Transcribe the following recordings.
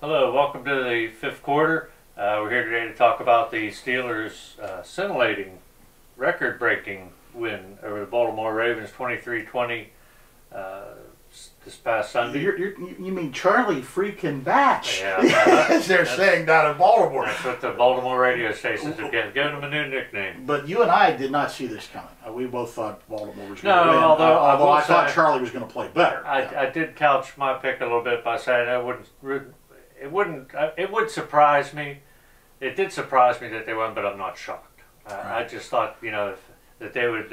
Hello, welcome to the fifth quarter. We're here today to talk about the Steelers' scintillating, record-breaking win over the Baltimore Ravens, 23-20, this past Sunday. You mean Charlie freaking Batch? Yeah, as they're saying down in Baltimore. That's what the Baltimore radio stations have given them a new nickname. But you and I did not see this coming. We both thought Baltimore was going to win. Although I thought Charlie was going to play better. I did couch my pick a little bit by saying it would surprise me. It did surprise me that they won, but I'm not shocked. Right. I just thought, that they would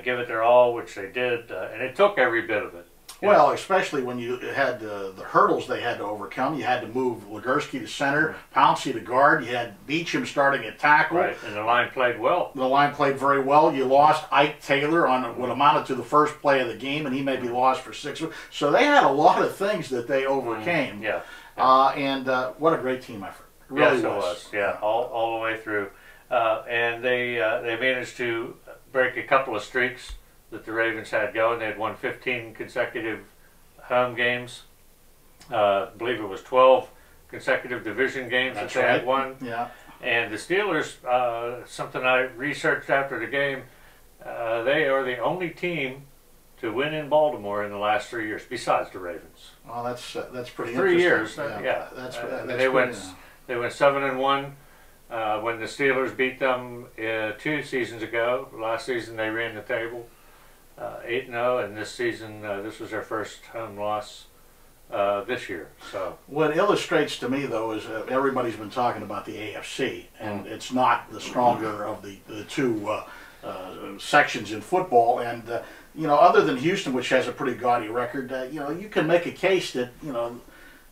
give it their all, which they did, and it took every bit of it. Well, especially when you had the hurdles they had to overcome. You had to move Legursky to center, Pouncey to guard. You had Beecham starting at tackle. Right, and the line played well. The line played very well. You lost Ike Taylor on what amounted to the first play of the game, and he may be lost for 6 weeks. So they had a lot of things that they overcame. Yeah. And what a great team effort. It really yes, it was. Yeah, all the way through. And they managed to break a couple of streaks that the Ravens had going. They had won 15 consecutive home games. I believe it was 12 consecutive division games that they had won. Yeah. And the Steelers, something I researched after the game, they are the only team to win in Baltimore in the last 3 years, besides the Ravens. Well, that's pretty 3 interesting. years. That's they went 7-1. When the Steelers beat them 2 seasons ago. Last season they ran the table 8-0, and this season this was their first home loss this year. So what illustrates to me, though, is everybody's been talking about the AFC, and it's not the stronger of the two sections in football. And other than Houston, which has a pretty gaudy record, you can make a case that the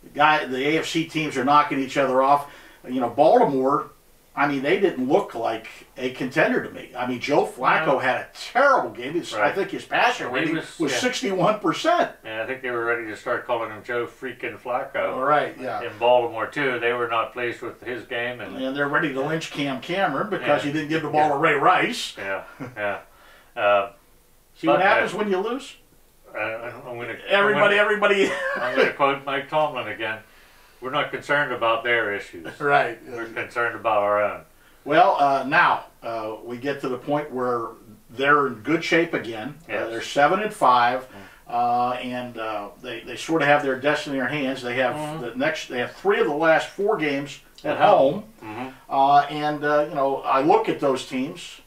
AFC teams are knocking each other off. Baltimore, I mean, they didn't look like a contender to me. I mean, Joe Flacco had a terrible game. I think his passer rating was 61%. And I think they were ready to start calling him Joe freaking Flacco. All right, yeah. In Baltimore, too. They were not pleased with his game. And they're ready to lynch Cam Cameron because he didn't give the ball to Ray Rice. Yeah, yeah. See what happens when you lose? Everybody. I'm going to quote Mike Tomlin again. We're not concerned about their issues. Right. We're concerned about our own. Well, now we get to the point where they're in good shape again. Yes. They're 7-5, and they sort of have their destiny in their hands. They have They have 3 of the last 4 games at home, and I look at those teams.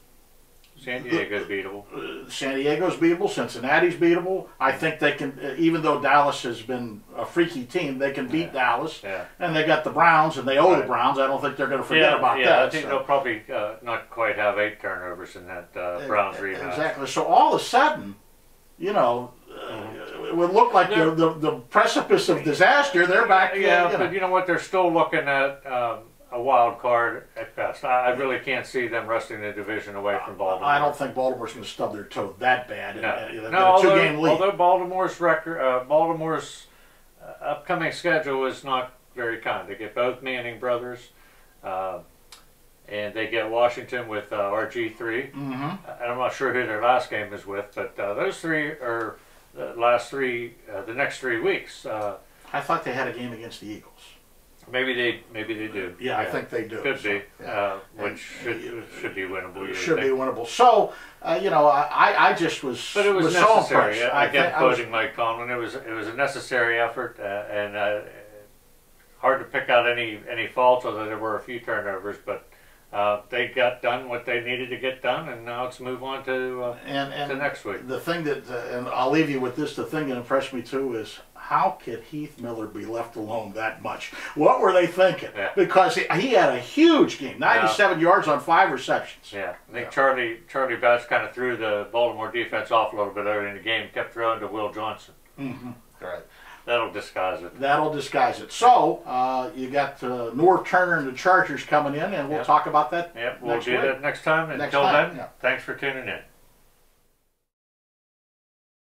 San Diego's beatable. San Diego's beatable. Cincinnati's beatable. I think they can, even though Dallas has been a freaky team, they can beat Dallas. Yeah. And they got the Browns, and they owe the Browns. I don't think they're going to forget about that. I think they'll probably not quite have 8 turnovers in that Browns rematch. Exactly. So all of a sudden, it would look like the precipice of disaster. They're back. Yeah, but you know what? They're still looking at a wild card at best. I really can't see them wresting the division away from Baltimore. I don't think Baltimore's going to stub their toe that bad. No, a 2-game lead. Although Baltimore's upcoming schedule is not very kind. They get both Manning brothers, and they get Washington with RG3. And I'm not sure who their last game is with, but those 3 are the next 3 weeks. I thought they had a game against the Eagles. Maybe they do. Yeah, I think they do. Could be, which should be winnable. Should be winnable. So, I just was. But it was so necessary. impressed. Again, quoting Mike Tomlin, it was a necessary effort, and hard to pick out any faults, although there were a few turnovers. But they got done what they needed to get done, and now let's move on to next week. The thing that, and I'll leave you with this. The thing that impressed me too is, how could Heath Miller be left alone that much? What were they thinking? Yeah. Because he had a huge game, 97 yards on 5 receptions. Yeah, I think Charlie Batch kind of threw the Baltimore defense off a little bit early in the game, kept throwing to Will Johnson. Right. That'll disguise it. That'll disguise it. So, you got North Turner and the Chargers coming in, and we'll talk about that we'll do that next time. Until then, thanks for tuning in.